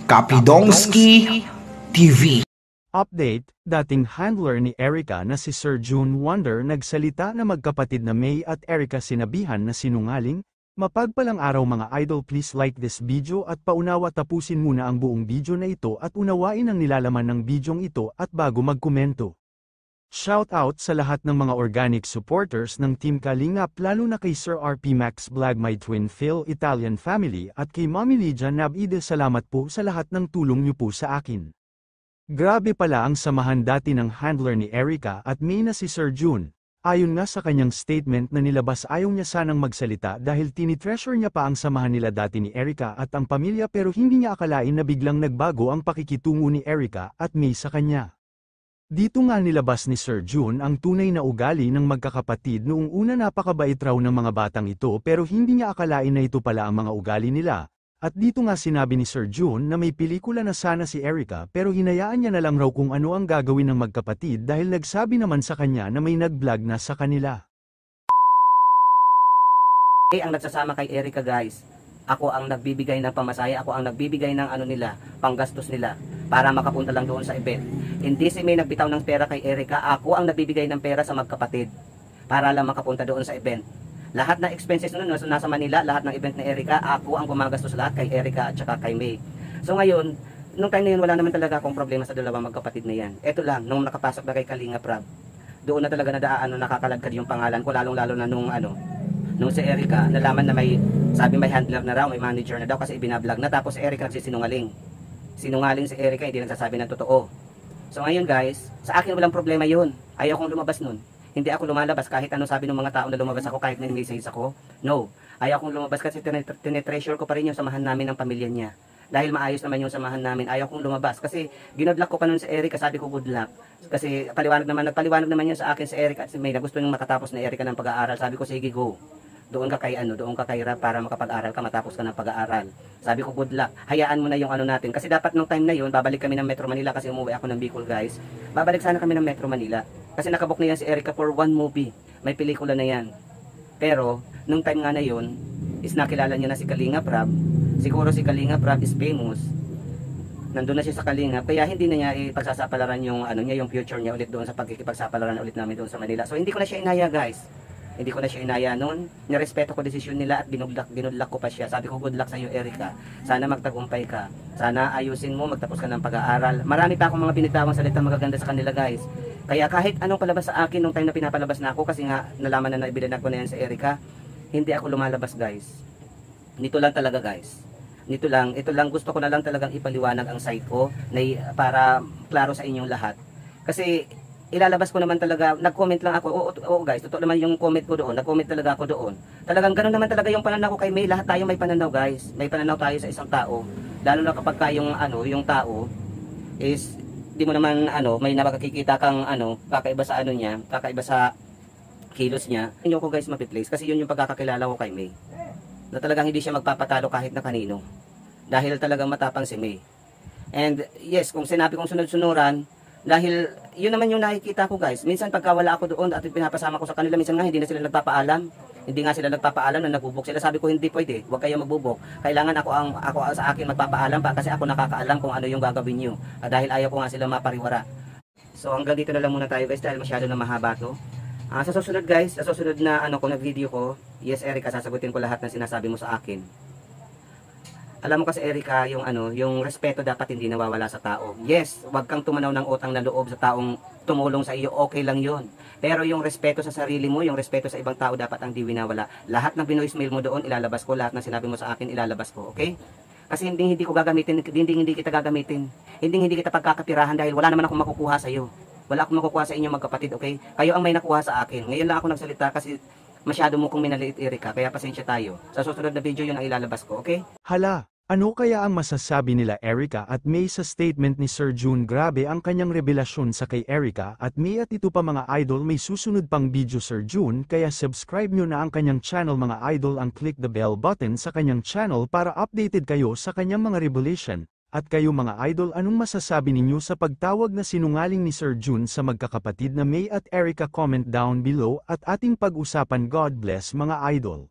Kapidongski TV. Update, dating handler ni Erica na si Sir June Wonder nagsalita na magkapatid na May at Erica sinabihan na sinungaling. Mapagpalang araw mga idol, please like this video at paunawa tapusin muna ang buong video na ito at unawain ang nilalaman ng bidyong ito at bago magkomento. Shout out sa lahat ng mga organic supporters ng Team Kalingap lalo na kay Sir RP Max Vlog, my twin Phil Italian family at kay Mami Lydia Nabide, salamat po sa lahat ng tulong niyo po sa akin. Grabe pala ang samahan dati ng handler ni Erica at May na si Sir June. Ayon nga sa kanyang statement na nilabas, ayaw niya sanang magsalita dahil tinitreasure niya pa ang samahan nila dati ni Erica at ang pamilya, pero hindi niya akalain na biglang nagbago ang pakikitungo ni Erica at May sa kanya. Dito nga nilabas ni Sir June ang tunay na ugali ng magkakapatid. Noong una napakabait raw ng mga batang ito pero hindi niya akalain na ito pala ang mga ugali nila. At dito nga sinabi ni Sir June na may pelikula na sana si Erica pero hinayaan niya na lang raw kung ano ang gagawin ng magkapatid dahil nagsabi naman sa kanya na may nag-vlog na sa kanila. Ang nagsasama kay Erica guys, ako ang nagbibigay ng pamasaya, ako ang nagbibigay ng ano nila, panggastos nila para makapunta lang doon sa event. Hindi si May nagbitaw ng pera kay Erica, ako ang nagbibigay ng pera sa magkapatid para lang makapunta doon sa event. Lahat ng expenses nun nasa Manila, lahat ng event ni Erica, ako ang gumagastos lahat kay Erica at saka kay May. So ngayon, nung time na yun, wala naman talaga akong problema sa dalawang magkapatid na yan. Ito lang, nung nakapasok na kay Kalingap Rab, doon na talaga nadaan, nakakalagkad yung pangalan ko, lalong-lalo na nung si Erica, nalaman na sabi may handler na raw, may manager na daw kasi ibinablog na, tapos si Erica nagsisinungaling. Sinungaling si Erica, hindi nagsasabi ng totoo. So ngayon guys, sa akin walang problema yun. Ayaw kong lumabas nun. Hindi ako lumalabas kahit anong sabi ng mga tao na lumabas ako, kahit may message ako. No. Ayaw kong lumabas kasi tinetreasure ko pa rin yung samahan namin ng pamilya niya. Dahil maayos naman yung samahan namin, ayaw kong lumabas. Kasi ginodluck ko pa nun sa Erica, sabi ko good luck. Kasi nagpaliwanag naman yun sa akin si Erica at si May na gusto nyung makatapos na Erica ng pag-aaral. Sabi ko sige go. Doon ka kay Rab para makapag-aral ka, matapos ka ng pag-aaral. Sabi ko good luck. Hayaan mo na yung ano natin. Kasi dapat nung time na yun, babalik kami ng Metro Manila kasi umuwi ako ng Bicol guys. Babalik sana kami ng Metro Manila. Kasi nakabook na yan si Erica for one movie. May pelikula na yan. Pero, nung time nga na yun, is nakilala niya na si Kalingap Rab. Siguro si Kalingap Rab is famous. Nandun na siya sa Kalingap. Kaya hindi na niya ipagsasapalaran yung, yung future niya ulit doon sa pagkikipagsapalaran ulit namin doon sa Manila. So hindi ko na siya inaya guys. Hindi ko na siya inaya noon. Nirespeto ko desisyon nila at binudlak ko pa siya. Sabi ko good luck sa iyo Erica. Sana magtagumpay ka. Sana ayusin mo, magtapos ka ng pag-aaral. Marami pa akong mga binitawang salita magaganda sa kanila guys. Kaya kahit anong palabas sa akin nung time na pinapalabas na ako, kasi nga nalaman na naibilanag ko na yan sa Erica, hindi ako lumalabas guys. Nito lang talaga guys. Ito lang gusto ko na lang talagang ipaliwanag ang side ko na para klaro sa inyong lahat. Kasi ilalabas ko naman talaga, nag-comment lang ako, oo guys, totoo naman yung comment ko doon, nag-comment talaga ako doon. Talagang ganoon naman talaga yung pananaw ko kay May, lahat tayo may pananaw guys. May pananaw tayo sa isang tao, lalo na kapag yung yung tao is di mo naman may nakakikita kang kakaiba sa niya, kakaiba sa kilos niya. Hindi ko guys mapi-place kasi yun yung pagkakakilala ko kay May. Na talagang hindi siya magpapatalo kahit na kanino. Dahil talagang matapang si May. And yes, kung sinabi kong sunod-sunuran, dahil yun naman yung nakikita ko guys. Minsan pagka wala ako doon at pinapasama ko sa kanila, minsan nga hindi na sila nagpapaalam. Hindi nga sila nagpapaalam na nagbubok sila. Sabi ko hindi pwede, huwag kayo magbubok. Kailangan ako sa akin magpapaalam pa kasi ako nakakaalam kung ano yung gagawin nyo. Dahil ayaw ko nga sila mapariwara. So hanggang dito na lang muna tayo guys dahil masyado na mahaba to. Sa susunod guys, sa susunod na kung nag-video ko, yes Erica, sasagutin ko lahat ng sinasabi mo sa akin. Alam mo kasi Erica, yung respeto dapat hindi nawawala sa tao. Yes, wag kang tumanaw ng utang na loob sa taong tumulong sa iyo, okay lang yon. Pero yung respeto sa sarili mo, yung respeto sa ibang tao dapat ang di winawala. Lahat ng binoismail mo doon, ilalabas ko. Lahat ng sinabi mo sa akin, ilalabas ko, okay? Kasi hindi ko gagamitin, hindi kita gagamitin. Hindi kita pagkakapirahan dahil wala naman akong makukuha sa iyo. Wala akong makukuha sa inyo magkapatid, okay? Kayo ang may nakuha sa akin. Ngayon lang ako nagsalita kasi masyado mo kong minaliit Erica, kaya pasensya tayo. Sa susunod na video yun ang ilalabas ko, okay? Hala, ano kaya ang masasabi nila Erica at May sa statement ni Sir June? Grabe ang kanyang revelasyon sa kay Erica at May at ito pa mga idol, may susunod pang video Sir June, kaya subscribe nyo na ang kanyang channel mga idol, ang click the bell button sa kanyang channel para updated kayo sa kanyang mga revelation. At kayo mga idol, anong masasabi ninyo sa pagtawag na sinungaling ni Sir June sa magkakapatid na May at Erica? Comment down below at ating pag-usapan. God bless mga idol.